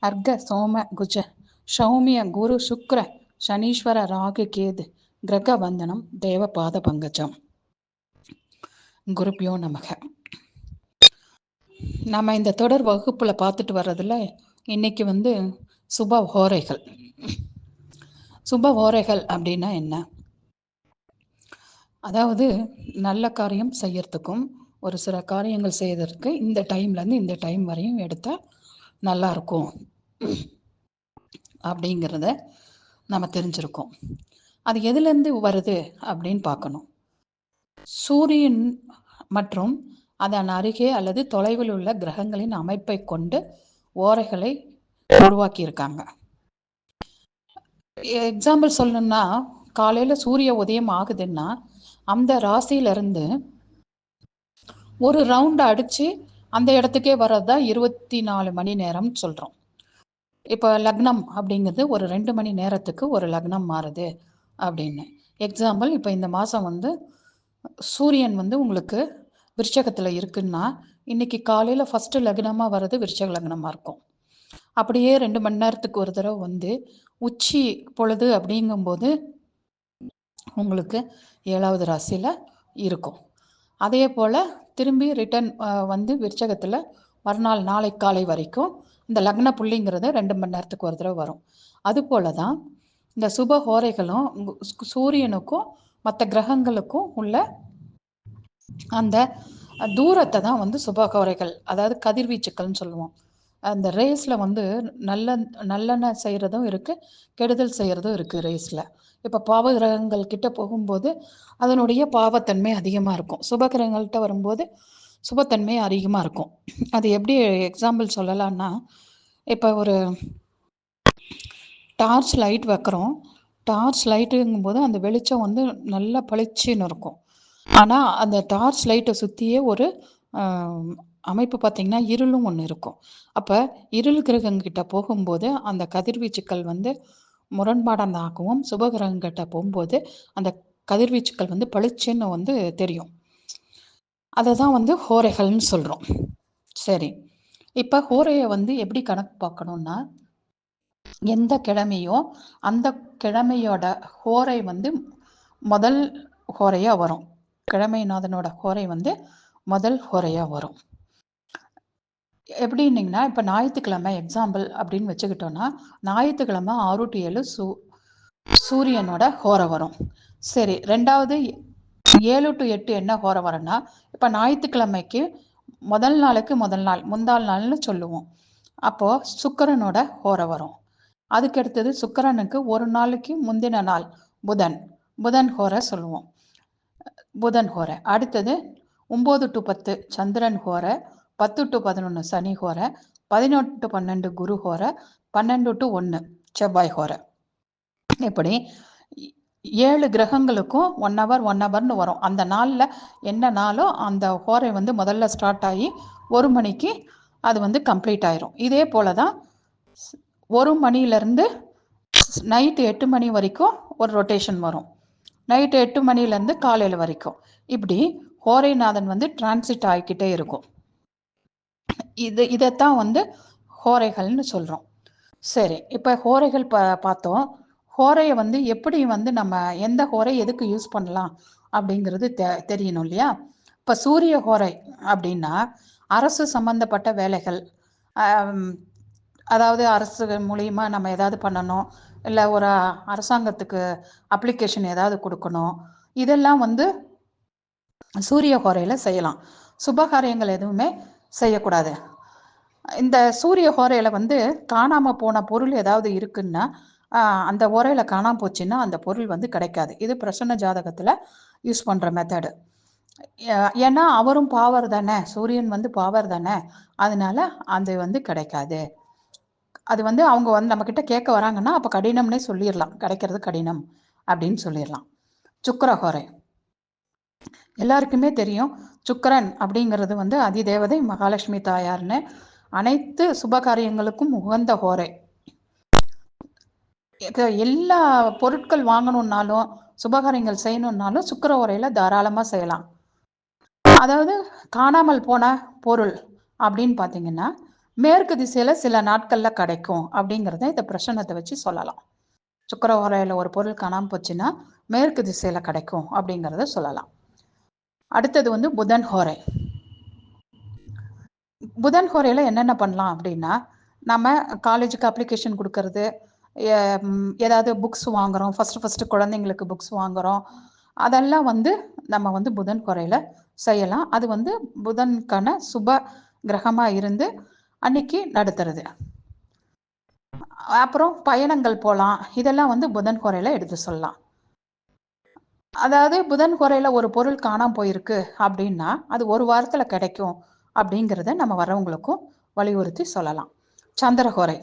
அர்க்க சோம குஜ சௌமிய குரு சுக்ர சனீஸ்வர ராகு கேது கிரக வந்தனம் தேவ பாத பங்கஜம். குருப்பியோ நமக. நம்ம இந்த தொடர் வகுப்புல பார்த்துட்டு வர்றதுல இன்னைக்கு சுப ஹோரைகள். சுப ஹோரைகள் அப்படின்னா என்ன? அதாவது நல்ல காரியம் செய்யறதுக்கும் ஒரு சில காரியங்கள் செய்யறதுக்கு இந்த டைம்லேருந்து இந்த டைம் வரையும் எடுத்தால் நல்லா இருக்கும் அப்படிங்கிறத நம்ம தெரிஞ்சிருக்கோம். அது எதுலேருந்து வருது அப்படின்னு பார்க்கணும். சூரியன் மற்றும் அதன் அருகே அல்லது தொலைவில் உள்ள கிரகங்களின் அமைப்பை கொண்டு ஓரைகளை உருவாக்கியிருக்காங்க. எக்ஸாம்பிள் சொல்லணும்னா, காலையில் சூரிய உதயம் ஆகுதுன்னா அந்த ராசியிலிருந்து ஒரு ரவுண்ட் அடித்து அந்த இடத்துக்கே வர்றதா 24 மணி நேரம்னு சொல்கிறோம். இப்போ லக்னம் அப்படிங்கிறது ஒரு 2 மணி நேரத்துக்கு ஒரு லக்னம் மாறுது அப்படின்னு. எக்ஸாம்பிள், இப்போ இந்த மாதம் சூரியன் உங்களுக்கு விருச்சகத்தில் இருக்குன்னா இன்னைக்கு காலையில் ஃபஸ்ட்டு லக்னமாக வர்றது விருச்சக லக்னமாக இருக்கும். அப்படியே 2 மணி நேரத்துக்கு ஒரு தடவை உச்சி பொழுது அப்படிங்கும்போது உங்களுக்கு 7வது ராசியில் இருக்கும். அதே போல் திரும்பி ரிட்டர்ன் விருச்சகத்தில் மறுநாள் நாளை காலை வரைக்கும் இந்த லக்ன புள்ளிங்கிறது 2 மணி நேரத்துக்கு ஒரு தடவை வரும். அதுபோல தான் இந்த சுப ஹோரைகளும் சூரியனுக்கும் மற்ற கிரகங்களுக்கும் உள்ள அந்த தூரத்தை தான் சுப ஹோரைகள், அதாவது கதிர்வீச்சுக்கள்னு சொல்லுவோம். அந்த ரேஸில் நல்லெண்ணெய் செய்கிறதும் இருக்குது, கெடுதல் செய்கிறதும் இருக்குது ரேஸில். இப்போ பாவ கிரகங்கள் கிட்ட போகும்போது அதனுடைய பாவத்தன்மை அதிகமாக இருக்கும், சுப கிரகங்கள்கிட்ட வரும்போது சுபத்தன்மை அதிகமாக இருக்கும். அது எப்படி எக்ஸாம்பிள் சொல்லலான்னா, இப்போ ஒரு டார்ச் லைட் வைக்கிறோம். டார்ச் லைட்டுங்கும்போது அந்த வெளிச்சம் நல்லா பளிச்சுன்னு இருக்கும். ஆனால் அந்த டார்ச் லைட்டை சுற்றியே ஒரு அமைப்பு பார்த்திங்கன்னா இருளும் ஒன்று இருக்கும். அப்போ இருள் கிரகங்கிட்ட போகும்போது அந்த கதிர்வீச்சுக்கள் முரண்பாடாகவும், சுபகிரகங்கிட்ட போகும்போது அந்த கதிர்வீச்சுக்கள் பளிச்சுன்னு தெரியும். அதை தான் ஹோரைகள்னு சொல்கிறோம். சரி, இப்போ ஹோரையை எப்படி கணக்கு பார்க்கணுன்னா, எந்த கிழமையோ அந்த கிழமையோட ஹோரை முதல் ஹோரையாக வரும். கிழமைநாதனோட ஹோரை முதல் ஹோரையாக வரும். எப்படின்னிங்கன்னா, இப்போ ஞாயிற்றுக்கிழமை எக்ஸாம்பிள் அப்படின்னு வச்சுக்கிட்டோன்னா, ஞாயிற்றுக்கிழமை 6 to 7 சூரியனோட ஹோரை வரும். சரி, ரெண்டாவது 7 to 8 என்ன ஹோரை வரும்னா, இப்போ ஞாயிற்றுக்கிழமைக்கு முதல் நாளுக்கு முதல் நாள் முந்தாள் நாள்னு சொல்லுவோம். அப்போது சுக்கிரனோட ஹோரை வரும். அதுக்கடுத்தது சுக்கிரனுக்கு ஒரு நாளைக்கு முந்தின நாள் புதன் ஹோரை சொல்லுவோம், புதன் ஹோரை. அடுத்தது 9 to 10 சந்திரன் ஹோரை, 10 to 11 சனி ஹோரை, 11 to 12 குரு ஹோரை, 12 to 1 செவ்வாய் ஹோரை. இப்படி 7 கிரகங்களுக்கும் 1 hour 1 hourன்னு வரும். அந்த நாளில் என்ன நாளோ அந்த ஹோரை முதல்ல ஸ்டார்ட் ஆகி 1 மணிக்கு அது கம்ப்ளீட் ஆயிரும். இதே போல தான் 1 மணிலேருந்து நைட்டு 8 மணி வரைக்கும் ஒரு ரொட்டேஷன் வரும். நைட்டு 8 மணிலேருந்து காலையில் வரைக்கும் இப்படி ஹோரைநாதன் டிரான்சிட் ஆகிக்கிட்டே இருக்கும். இதைத்தான் ஹோரைகள்னு சொல்கிறோம். சரி, இப்போ ஹோரைகள் பார்த்தோம். ஹோரையை எப்படி நம்ம எந்த ஹோரை எதுக்கு யூஸ் பண்ணலாம் அப்படிங்கிறது தெரியணும் இல்லையா? இப்போ சூரிய ஹோரை அப்படின்னா அரசு சம்பந்தப்பட்ட வேலைகள், அதாவது அரசு மூலியமா நம்ம ஏதாவது பண்ணணும், இல்லை ஒரு அரசாங்கத்துக்கு அப்ளிகேஷன் ஏதாவது கொடுக்கணும், இதெல்லாம் சூரிய ஹோரையில் செய்யலாம். சுபகாரியங்கள் எதுவுமே செய்யக்கூடாது. இந்த சூரிய ஹோரையில் காணாமல் போன பொருள் ஏதாவது இருக்குன்னா, அந்த ஹோரையில் காணாமல் போச்சுன்னா அந்த பொருள் கிடைக்காது. இது பிரசன்ன ஜாதகத்தில் யூஸ் பண்ணுற மெத்தடு. ஏன்னா அவரும் பாவர் தானே, சூரியன் பாவர் தானே, அதனால அது கிடைக்காது. அது அவங்க நம்மக்கிட்ட கேட்க வராங்கன்னா அப்போ கடினம்னே சொல்லிடலாம், கிடைக்கிறது கடினம் அப்படின்னு சொல்லிடலாம். சுக்கிரஹோரை எல்லாருக்குமே தெரியும். சுக்கிரன் அப்படிங்கிறது அதிதேவதை மகாலட்சுமி தாயார்னு, அனைத்து சுபகாரியங்களுக்கும் உகந்த ஹோரை. எல்லா பொருட்கள் வாங்கணுன்னாலும் சுபகாரியங்கள் செய்யணுன்னாலும் சுக்கிர ஹோரையில் தாராளமாக செய்யலாம். அதாவது காணாமல் போன பொருள் அப்படின்னு பார்த்தீங்கன்னா, மேற்கு திசையில் சில நாட்களில் கிடைக்கும் அப்படிங்கிறத இந்த பிரசன்னத்தை வச்சு சொல்லலாம். சுக்கிரஹோரையில் ஒரு பொருள் காணாமல் போச்சுன்னா மேற்கு திசையில் கிடைக்கும் அப்படிங்கிறத சொல்லலாம். அடுத்தது வந்து புதன் ஹோரை. புதன் ஹோரையில் என்னென்ன பண்ணலாம் அப்படின்னா, நம்ம காலேஜுக்கு அப்ளிகேஷன் கொடுக்கறது, ஏதாவது புக்ஸ் வாங்குகிறோம், ஃபஸ்ட்டு குழந்தைங்களுக்கு புக்ஸ் வாங்குகிறோம், அதெல்லாம் வந்து நம்ம வந்து புதன் ஹோரையில் செய்யலாம். அது வந்து புதனுக்கான சுப கிரகமாக இருந்து அன்னைக்கு நடத்துறது. அப்புறம் பயணங்கள் போகலாம், இதெல்லாம் வந்து புதன் ஹோரையில் எடுத்து சொல்லலாம். அதாவது புதன் ஹோரையில் ஒரு பொருள் காணாமல் போயிருக்கு அப்படின்னா அது ஒரு வாரத்தில் கிடைக்கும் அப்படிங்கிறத நம்ம வரவங்களுக்கும் வலியுறுத்தி சொல்லலாம். சந்திரஹோரை.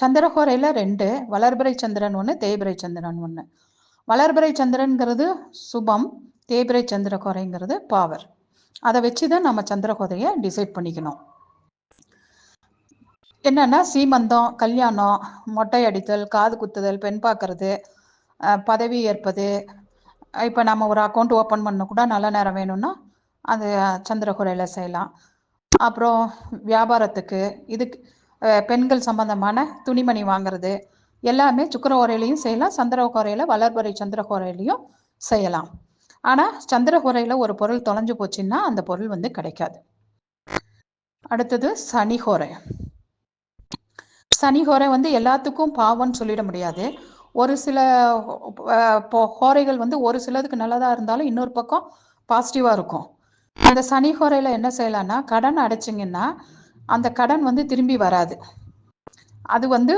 சந்திரஹோரையில் 2, வளர்பிறை சந்திரன் 1, தேய்பிறை சந்திரன் 1. வளர்பிறை சந்திரன்கிறது சுபம், தேய்பிறை சந்திரஹோரைங்கிறது பாவர். அதை வச்சு தான் நம்ம சந்திரஹோரையை டிசைட் பண்ணிக்கணும். என்னன்னா சீமந்தம், கல்யாணம், மொட்டை அடித்தல், காது குத்துதல், பெண் பார்க்கறது, பதவி ஏற்பது, இப்போ நம்ம ஒரு அக்கௌண்ட் ஓப்பன் பண்ண கூட நல்ல நேரம் வேணும்னா அது சந்திரஹோரையில் செய்யலாம். அப்புறம் வியாபாரத்துக்கு, இதுக்கு பெண்கள் சம்பந்தமான துணிமணி வாங்கிறது எல்லாமே சுக்கிரஹோரையிலையும் செய்யலாம், சந்திரஹோரையில் வளர்பிறை சந்திரஹோரையிலையும் செய்யலாம். ஆனால் சந்திரஹோரையில் ஒரு பொருள் தொலைஞ்சு போச்சுன்னா அந்த பொருள் வந்து கிடைக்காது. அடுத்தது சனிஹோரை. சனிஹோரை வந்து எல்லாத்துக்கும் பாவம்னு சொல்லிட முடியாது. ஒரு சில ஹோரைகள் வந்து ஒரு சிலதுக்கு நல்லதாக இருந்தாலும் இன்னொரு பக்கம் பாசிட்டிவாக இருக்கும். அந்த சனி ஹோரையில் என்ன செய்யலாம்னா, கடன் அடைச்சிங்கன்னா அந்த கடன் வந்து திரும்பி வராது. அது வந்து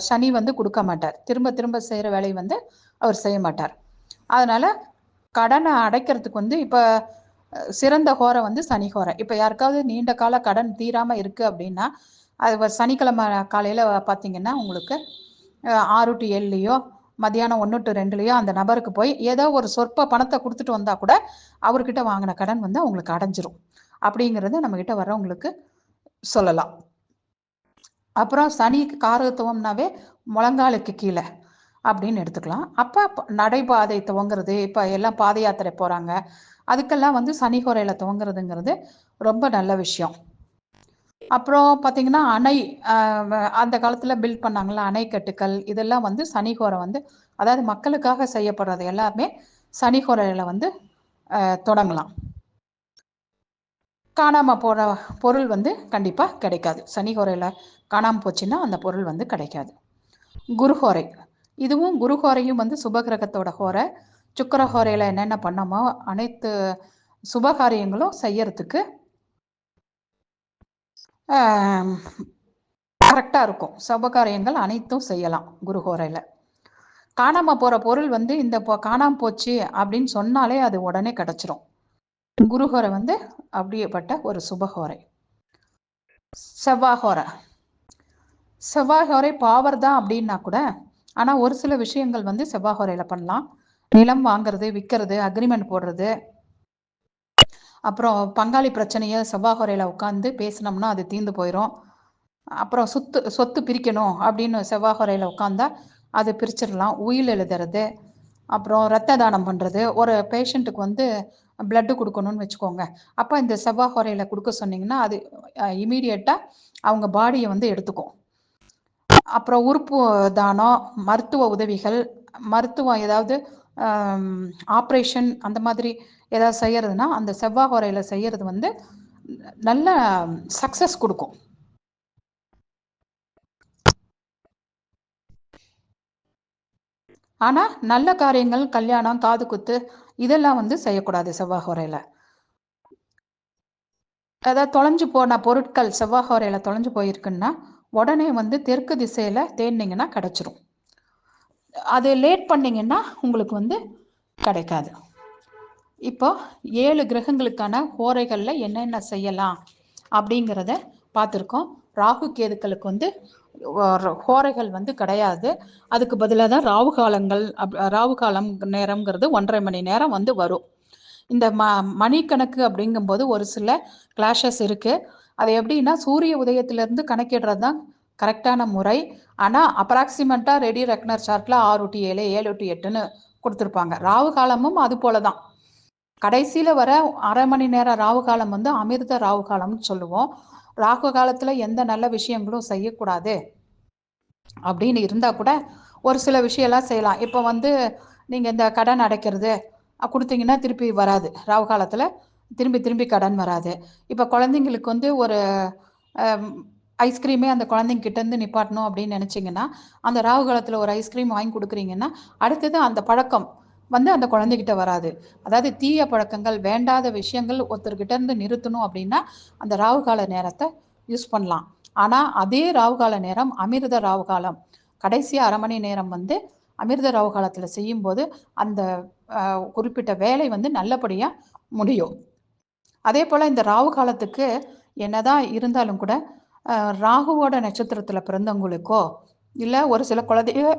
சனி வந்து கொடுக்க மாட்டார். திரும்ப திரும்ப செய்கிற வேலையை வந்து அவர் செய்ய மாட்டார். அதனால் கடனை அடைக்கிறதுக்கு வந்து இப்போ சிறந்த ஹோரை வந்து சனி ஹோரை. இப்போ யாருக்காவது நீண்ட கால கடன் தீராமல் இருக்குது அப்படின்னா அது சனிக்கிழமை காலையில் பார்த்தீங்கன்னா உங்களுக்கு 6 to 7 மத்தியானம் 1 to 2 அந்த நபருக்கு போய் ஏதோ ஒரு சொற்ப பணத்தை கொடுத்துட்டு வந்தால் கூட அவர்கிட்ட வாங்கின கடன் வந்து அவங்களுக்கு அடைஞ்சிரும் அப்படிங்கிறத நம்மக்கிட்ட வர்றவங்களுக்கு சொல்லலாம். அப்புறம் சனி காரகத்துவம்னாவே முழங்காலுக்கு கீழே அப்படின்னு எடுத்துக்கலாம். அப்போ நடைபாதை துவங்குறது, இப்போ எல்லாம் பாத யாத்திரை போகிறாங்க, அதுக்கெல்லாம் வந்து சனி ஹோரையில் துவங்குறதுங்கிறது ரொம்ப நல்ல விஷயம். அப்புறம் பார்த்தீங்கன்னா அணை, அந்த காலத்தில் பில்ட் பண்ணாங்களா அணைக்கட்டுக்கள், இதெல்லாம் வந்து சனிஹோரை வந்து அதாவது மக்களுக்காக செய்யப்படுறது எல்லாமே சனிஹோரையில் வந்து தொடங்கலாம். காணாமல் போகிற பொருள் வந்து கண்டிப்பாக கிடைக்காது. சனிஹோரையில் காணாமல் போச்சுன்னா அந்த பொருள் வந்து கிடைக்காது. குருஹோரை. இதுவும் குருஹோரையும் வந்து சுபகிரகத்தோட ஹோரை. சுக்கிரஹோரையில் என்னென்ன பண்ணோமோ அனைத்து சுபகாரியங்களும் செய்யறதுக்கு கரெக்டாக இருக்கும். சுபகாரியங்கள் அனைத்தும் செய்யலாம் குருஹோரையில். காணாமல் போகிற பொருள் வந்து இந்த காணாமல் போச்சு அப்படின்னு சொன்னாலே அது உடனே கிடச்சிரும். குருஹோரை வந்து அப்படியேப்பட்ட ஒரு சுபஹோரை. செவ்வாஹோரை. செவ்வாய்ஹோரை பாவர் தான் அப்படின்னா கூட, ஆனால் ஒரு சில விஷயங்கள் வந்து செவ்வாய்ஹோரையில் பண்ணலாம். நிலம் வாங்கிறது, விற்கிறது, அக்ரிமெண்ட் போடுறது, அப்புறம் பங்காளி பிரச்சனையை செவ்வாய்ஹோரையில் உட்காந்து பேசினோம்னா அது தீர்ந்து போயிடும். அப்புறம் சொத்து பிரிக்கணும் அப்படின்னு செவ்வாய்ஹோரையில் உட்காந்தா அது பிரிச்சிடலாம். உயில் எழுதுறது, அப்புறம் ரத்த தானம் பண்ணுறது, ஒரு பேஷண்ட்டுக்கு வந்து பிளட்டு கொடுக்கணும்னு வச்சுக்கோங்க, அப்போ இந்த செவ்வாய்ஹோரையில் கொடுக்க சொன்னீங்கன்னா அது இமீடியட்டாக அவங்க பாடியை வந்து எடுத்துக்கும். அப்புறம் உறுப்பு தானம், மருத்துவ உதவிகள், மருத்துவம் ஏதாவது ஆப்ரேஷன் அந்த மாதிரி ஏதாவது செய்யறதுன்னா அந்த செவ்வாய்ஹோரையில் செய்யறது வந்து நல்ல சக்ஸஸ் கொடுக்கும். ஆனால் நல்ல காரியங்கள், கல்யாணம், காது குத்து இதெல்லாம் வந்து செய்யக்கூடாது செவ்வாய்ஹோரையில். அதாவது தொலைஞ்சு போன பொருட்கள் செவ்வாய்ஹோரையில் தொலைஞ்சு போயிருக்குன்னா உடனே வந்து தெற்கு திசையில் தேடினீங்கன்னா கிடச்சிரும். அது லேட் பண்ணிங்கன்னா உங்களுக்கு வந்து கிடைக்காது. இப்போ 7 கிரகங்களுக்கான ஹோரைகளில் என்னென்ன செய்யலாம் அப்படிங்கிறத பார்த்துருக்கோம். ராகு கேதுக்களுக்கு வந்து ஹோரைகள் வந்து கிடையாது. அதுக்கு பதிலாக தான் ராகு காலங்கள், ராகு காலம் நேரம்ங்கிறது 1.5 மணி நேரம் வந்து வரும். இந்த மணிக்கணக்கு அப்படிங்கும்போது ஒரு சில கிளாஷஸ் இருக்குது. அது எப்படின்னா சூரிய உதயத்திலேருந்து கணக்கிடுறது தான் கரெக்டான முறை. ஆனால் அப்ராக்சிமேட்டாக ரெடி ரெக்னர் சார்ட்டில் 6 to 7, 7 to 8ன்னு கொடுத்துருப்பாங்க. ராகு காலமும் அது போல தான். கடைசியில் வர 1/2 மணி நேரம் ராகு காலம் வந்து அமிர்த ராகு காலம்னு சொல்லுவோம். ராகு காலத்தில் எந்த நல்ல விஷயங்களும் செய்யக்கூடாது அப்படின்னு இருந்தால் கூட ஒரு சில விஷயம்லாம் செய்யலாம். இப்போ நீங்கள் இந்த கடன் அடைக்கிறது கொடுத்தீங்கன்னா திருப்பி வராது. ராகு காலத்தில் திரும்பி திரும்பி கடன் வராது. இப்போ குழந்தைங்களுக்கு ஒரு ஐஸ்கிரீமே அந்த குழந்தைங்க கிட்டேருந்து நிப்பாட்டணும் அப்படின்னு நினச்சிங்கன்னா, அந்த ராகு காலத்தில் ஒரு ஐஸ்கிரீம் வாங்கி கொடுக்குறீங்கன்னா அடுத்தது அந்த பழக்கம் அந்த குழந்தைகிட்ட வராது. அதாவது தீய பழக்கங்கள், வேண்டாத விஷயங்கள் ஒருத்தர்கிட்ட இருந்து நிறுத்தணும் அப்படின்னா அந்த ராகு கால நேரத்தை யூஸ் பண்ணலாம். ஆனால் அதே ராகு கால நேரம் அமிர்த ராகு காலம், கடைசி அரை மணி நேரம் அமிர்த ராகு காலத்தில் செய்யும்போது அந்த குறிப்பிட்ட வேலை நல்லபடியாக முடியும். அதே போல் இந்த ராகு காலத்துக்கு என்னதான் இருந்தாலும் கூட ராகுவோட நட்சத்திரத்தில் பிறந்தவங்களுக்கோ இல்லை ஒரு சில குழந்தைங்க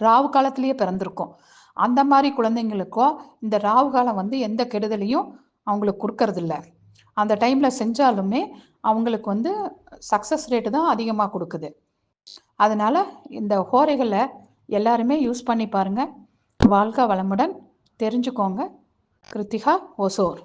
ராகு காலத்திலேயே பிறந்திருக்கும், அந்த மாதிரி குழந்தைங்களுக்கோ இந்த ராகு காலம் எந்த கெடுதலையும் அவங்களுக்கு கொடுக்கறதில்ல. அந்த டைமில் செஞ்சாலுமே அவங்களுக்கு சக்ஸஸ் ரேட்டு தான் அதிகமாக கொடுக்குது. அதனால இந்த ஹோரைகளை எல்லாருமே யூஸ் பண்ணி பாருங்க. வாழ்க வளமுடன். தெரிஞ்சுக்கோங்க. கிருத்திகா, ஓசோர்.